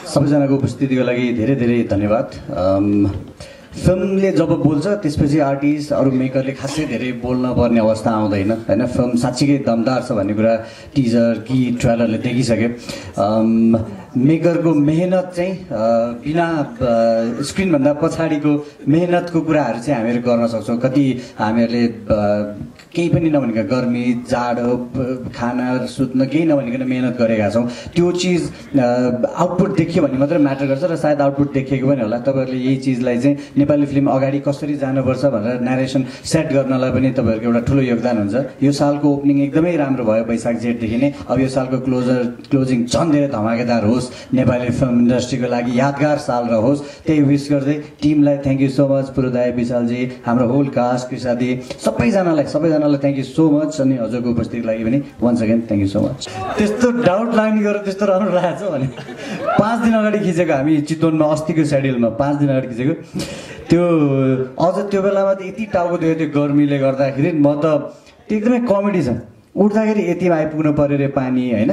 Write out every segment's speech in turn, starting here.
सबैजनाको उपस्थितिको लागि धेरै धेरै धन्यवाद। फिल्मले जब बोल्छ त्यसपछि आर्टिस्ट अरू मेकरले खासै धेरै बोल्न पर्ने अवस्था आउँदैन हैन। फिल्म साँच्चीकै दमदार छ भन्ने कुरा टिजर कि ट्रेलरले देखिसक्यो। मेकरको मेहनत चाहिँ बिना स्क्रिनभन्दा पछाडिको मेहनतको कुराहरू चाहिँ हामीहरू गर्न सक्छौँ। कति हामीहरूले केही पनि नभनिकन गर्मी जाडो खाना सुत्न केही नभनिकन मेहनत गरेका छौँ। त्यो चिज आउटपुट देखियो भने मात्रै म्याटर गर्छ र सायद आउटपुट देखेको पनि होला। तपाईँहरूले यही चिजलाई चाहिँ नेपाली फिल्म अगाडि कसरी जानुपर्छ भनेर न्यारेसन सेट गर्नलाई पनि तपाईँहरूको एउटा ठुलो योगदान हुन्छ। यो सालको ओपनिङ एकदमै राम्रो भयो वैशाख जेठदेखि नै। अब यो सालको क्लोजिङ झन् धेरै धमाकेदार होस्, नेपाली फिल्म इन्डस्ट्रीको लागि यादगार साल रहोस्, त्यही विश गर्दै टिमलाई थ्याङ्क यू सो मच। पुरोदाय विशालजी, हाम्रो होल कास्ट, कृषादी, सबैजनालाई थ्याङ्क यू सो मच। अनि हजुरको उपस्थितिको लागि पनि once again thank you so much. त्यस्तो डाउट लाग्ने गरेर त्यस्तो राम्रो लागेको छ भने 5 दिन अगाडि खिचेको हामी चितवनमा अस्तिको सेड्युलमा 5 दिन अगाडि खिचेको त्यो अझ त्यो बेलामा त यति टाउको थियो त्यो गर्मीले गर्दाखेरि म त त्यो एकदमै कमेडी छ। उठ्दाखेरि यतिमा आइपुग्नु पऱ्यो रे पानी होइन,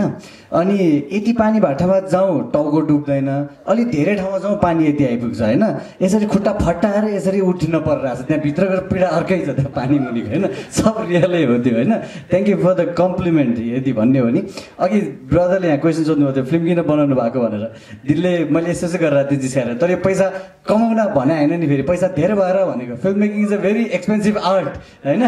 अनि यति पानी भाटामा जाउँ टाउको डुब्दैन, अलिक धेरै ठाउँमा जाउँ पानी यति आइपुग्छ होइन। यसरी खुट्टा फट्टाएर यसरी उठ्नु परिरहेको छ, त्यहाँ भित्रको पीडा अर्कै छ त्यहाँ पानी मुनिको होइन। सब रियलै हो त्यो होइन। Thank you for the compliment. यदि भन्ने हो नि अघि ब्रदरले यहाँ क्वेसन सोध्नुभयो थियो फिल्म किन बनाउनु भएको भनेर। दिलले मैले यसो चाहिँ गरेर त्यो जिस्काएर, तर यो पैसा कमाउन भने होइन नि, फेरि पैसा धेरै भएर भनेको। Film making is a very expensive art होइन।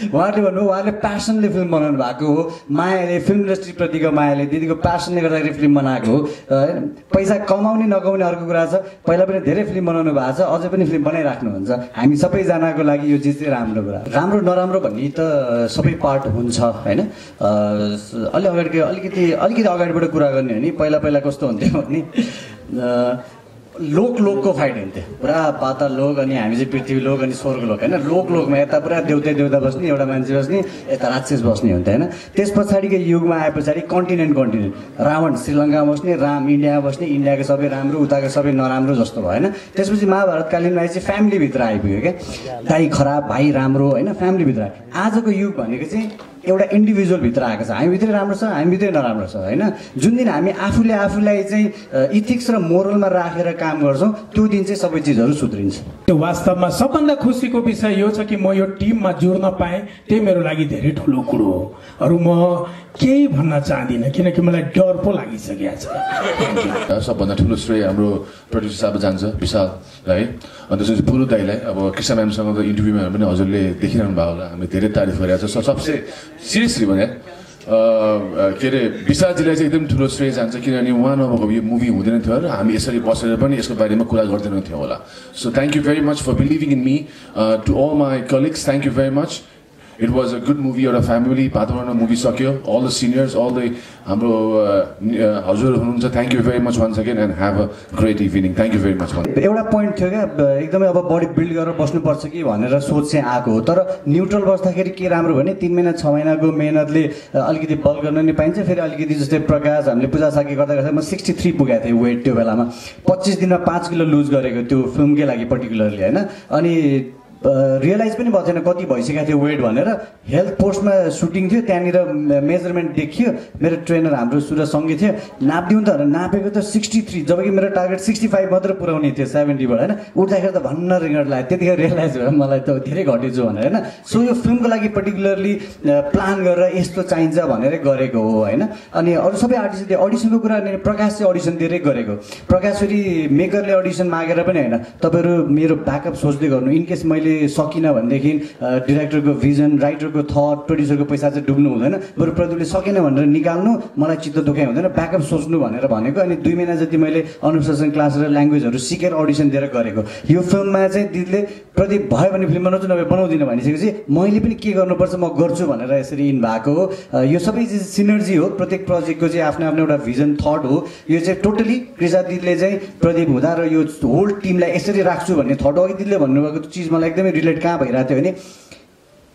उहाँले भन्नुभयो उहाँले प्यासनले फिल्म बनाउनु भएको हो, मायाले फिल्म इन्डस्ट्रीप्रतिको मायाले दिदीको प्यासनले गर्दाखेरि फिल्म बनाएको हो होइन। पैसा कमाउने नकमाउने अर्को कुरा छ। पहिला पनि धेरै फिल्म बनाउनु भएको छ, अझै पनि फिल्म बनाइराख्नुहुन्छ। हामी सबैजनाको लागि यो चिज चाहिँ राम्रो कुरा। राम्रो नराम्रो भन्ने त सबै पार्ट हुन्छ होइन। अलिकति अगाडिबाट कुरा गर्ने हो नि, पहिला कस्तो हुन्थ्यो भने लोकको फाइट हुन्थ्यो, पुरा पाताल लोक अनि हामी चाहिँ पृथ्वी लोक अनि स्वर्ग लोक होइन। लोकमा यता पुरा देउता बस्ने, एउटा मान्छे बस्ने, यता राक्षस बस्ने हुन्थ्यो होइन। त्यस पछाडिको युगमा आए पछाडि कन्टिनेन्ट रावण श्रीलङ्कामा बस्ने, राम इन्डियामा बस्ने, इन्डियाको सबै राम्रो उताको सबै नराम्रो जस्तो भयो होइन। त्यसपछि महाभारतकालीनमा चाहिँ फ्यामिलीभित्र आइपुग्यो क्या, दाइ खराब भाइ राम्रो होइन, फ्यामिलीभित्र आयो। आजको युग भनेको चाहिँ एउटा इन्डिभिजुअल भित्र आएको छ, हामीभित्रै राम्रो छ हामीभित्रै नराम्रो छ होइन। जुन दिन हामी आफूलाई चाहिँ इथिक्स र मोरलमा राखेर काम गर्छौँ त्यो दिन चाहिँ सबै चिजहरू सुध्रिन्छ। त्यो वास्तवमा सबभन्दा खुसीको विषय यो छ कि म यो टिममा जोड्न पाएँ, त्यही मेरो लागि धेरै ठुलो कुरो हो। अरू म केही भन्न चाहदिनँ किनकि मलाई डर पो लागिसकेको छ। सबभन्दा ठुलो श्रेय हाम्रो प्रड्युसर साहब जान्छ विशाललाई, अनि त्यसपछि पुरो दाइलाई। अब कृष्ण म्यामसँग त इन्टरभ्यूमा पनि हजुरले देखिरहनु भएको होला, हामी धेरै तारिफ गरिरहेको छ। सबसे सिरियसली भने के अरे विशालजीलाई चाहिँ एकदम ठुलो श्रेय जान्छ, किनभने उहाँ नभएको यो मुभी हुँदैन थियो र हामी यसरी बसेर पनि यसको बारेमा कुरा गर्दैनौँ थियो होला। So thank you very much for believing in me. To all my colleagues thank you very much. It was a good movie, एउटा फ्यामिली वातावरणमा मुभी सक्यो। All the seniors, all the हाम्रो हजुर हुनुहुन्छ, thank you very much once again and have a great evening. Thank you very much. एउटा point थियो क्या, एकदमै अब बडी बिल्ड गरेर बस्नुपर्छ कि भनेर सोच चाहिँ आएको हो। तर न्युट्रल बस्दाखेरि के राम्रो भने 3 महिना 6 महिनाको मेहनतले अलिकति बल गर्न नि पाइन्छ। फेरि अलिकति जस्तै प्रकाश हामीले पूजा साकी गर्दा म 63 पुगेको थिएँ वेट त्यो बेलामा। 25 दिनमा 5 किलो लुज गरेको त्यो फिल्मकै लागि पर्टिकुलरली होइन। अनि रियलाइज पनि भएको छैन कति भइसकेको थियो वेट भनेर। हेल्थ पोस्टमा सुटिङ थियो, त्यहाँनिर मेजरमेन्ट देखियो, मेरो ट्रेनर हाम्रो सुरजसँगै थियो, नापिदिउँ त भनेर नापेको त 63, जबकि मेरो टार्गेट 65 मात्र पुऱ्याउने थियो 70बाट होइन। उठ्दाखेरि त भन्न रिङ्गट लाग्यो, त्यतिखेर रियलाइज भयो मलाई त धेरै घटेछु भनेर होइन। सो यो फिल्मको लागि पर्टिकुलरली प्लान गरेर यस्तो चाहिन्छ भनेर गरेको हो होइन। अनि अरू सबै आर्टिस्टले अडिसनको कुरा प्रकाश चाहिँ अडिसन दिएरै गरेको। प्रकाश फेरि मेकरले अडिसन मागेर पनि होइन, तपाईँहरू मेरो ब्याकअप सोच्दै गर्नु, इनकेस मैले सकिनँ भनेदेखि डिरेक्टरको भिजन, राइटरको थट, प्रड्युसरको पैसा चाहिँ डुब्नु हुँदैन। बरु प्रदीपले सकेन भनेर निकाल्नु, मलाई चित्त दुखाइ हुँदैन, ब्याकअप सोच्नु भनेर भनेको। अनि 2 महिना जति मैले अनुशासन क्लास र ल्याङ्ग्वेजहरू सिकेर अडिसन दिएर गरेको। यो फिल्ममा चाहिँ दिदीले प्रदीप भयो भने फिल्म बनाउँछु, नभए बनाउँदिनँ भनिसकेपछि मैले पनि के गर्नुपर्छ म गर्छु भनेर यसरी इन भएको हो। यो सबै चिज सिनर्जी हो, प्रत्येक प्रोजेक्टको चाहिँ आफ्नो आफ्नो एउटा भिजन थट हो। यो चाहिँ टोटली कृषा दिदीले चाहिँ प्रदीप हुँदा र यो होल टिमलाई यसरी राख्छु भन्ने थट हो। अघि दिदीले भन्नुभएको चिज मलाई एकदमै रिलेट कहाँ भइरहेको थियो भने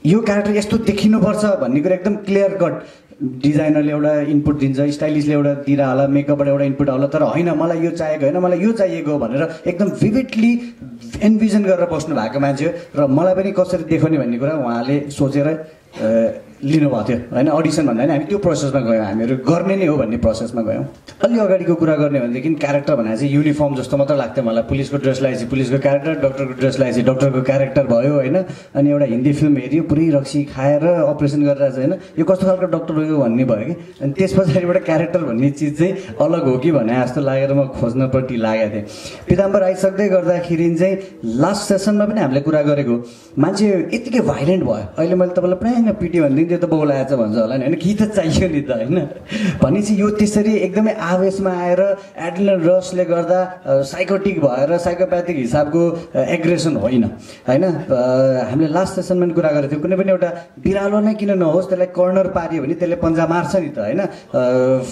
यो क्यारेक्टर यस्तो देखिनुपर्छ भन्ने कुरा एकदम क्लियर कट डिजाइनरले एउटा इनपुट दिन्छ, स्टाइलिस्टले एउटा दिएर होला, मेकअपबाट एउटा इनपुट होला, तर होइन मलाई यो चाहिएको होइन, मलाई यो चाहिएको भनेर एकदम भिभिडली एन्भिजन गरेर बस्नु भएको मान्छे हो। र मलाई पनि कसरी देखाउने भन्ने कुरा उहाँले सोचेर लिनुभएको थियो होइन अडिसन भन्दा नि हामी त्यो प्रोसेसमा गयौँ हामीहरू गर्ने नै हो भन्ने प्रोसेसमा गयौँ अलि अगाडिको कुरा गर्ने भनेदेखि क्यारेक्टर भनेर चाहिँ युनिफर्म जस्तो मात्र लाग्थ्यो मलाई पुलिसको ड्रेस लगाएपछि पुलिसको क्यारेक्टर डक्टरको ड्रेस लगाएपछि डक्टरको क्यारेक्टर भयो होइन अनि एउटा हिन्दी फिल्म हेऱ्यो पुरै रक्सी खाएर अपरेसन गरिरहेको छ होइन यो कस्तो खालको डक्टर हो भन्ने भयो कि अनि त्यस पछाडिबाट क्यारेक्टर भन्ने चिज चाहिँ अलग हो कि भने जस्तो लागेर म खोज्नपट्टि लागेको थिएँ पिताम्बर आइसक्दै गर्दाखेरि चाहिँ लास्ट सेसनमा पनि हामीले कुरा गरेको मान्छे यतिकै भाइलेन्ट भयो अहिले मैले तपाईँलाई प्रायः पिटी भनिदिन्छु त्यो त बोलाएछ भन्छ होला नि होइन कि त चाहियो नि त होइन भनेपछि यो त्यसरी एकदमै आवेशमा आएर एड्रिनल रसले गर्दा साइकोटिक भएर साइकोप्याथिक हिसाबको एग्रेसन होइन होइन हामीले लास्ट सेसनमा पनि कुरा गरेको थियौँ कुनै पनि एउटा बिरालो नै किन नहोस् त्यसलाई कर्नर पारियो भने त्यसले पन्जा मार्छ नि त होइन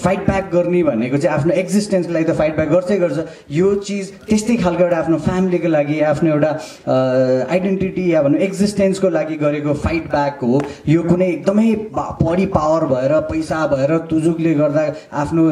फाइट ब्याक गर्ने भनेको चाहिँ आफ्नो एक्जिस्टेन्सको लागि त फाइट ब्याक गर्छै गर्छ यो चिज त्यस्तै खालको एउटा आफ्नो फ्यामिलीको लागि आफ्नो एउटा आइडेन्टिटी या भनौँ एक्जिस्टेन्सको लागि गरेको फाइट ब्याक हो यो कुनै एकदमै बढी पावर भएर पैसा भएर तुजुकले गर्दा आफ्नो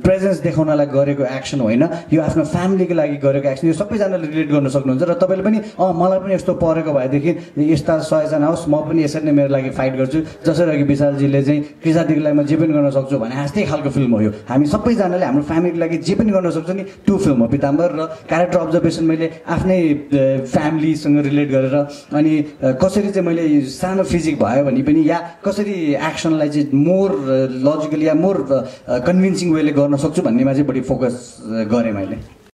प्रेजेन्स देखाउनलाई गरेको एक्सन होइन यो आफ्नो फ्यामिलीको लागि गरेको एक्सन यो सबैजनाले रिलेट गर्न सक्नुहुन्छ र तपाईँले पनि मलाई पनि यस्तो परेको भएदेखि यस्ता 100 जना होस् म पनि यसरी नै मेरो लागि फाइट गर्छु जसरी अघि विशालजीले चाहिँ कृषादिको लागि म जे पनि गर्न सक्छु भने जस्तै खालको फिल्म हो यो हामी सबैजनाले हाम्रो फ्यामिलीको लागि जे पनि गर्न सक्छौँ नि त्यो फिल्म हो पिताम्बर र क्यारेक्टर अब्जर्भेसन मैले आफ्नै फ्यामिलीसँग रिलेट गरेर अनि कसरी चाहिँ मैले सानो फिजिक भयो भने पनि या कसरी एक्सनलाई चाहिँ मोर लजिकल या मोर कन्भिन्सिङ वेले गर्न सक्छु भन्नेमा चाहिँ बढी फोकस गरेँ मैले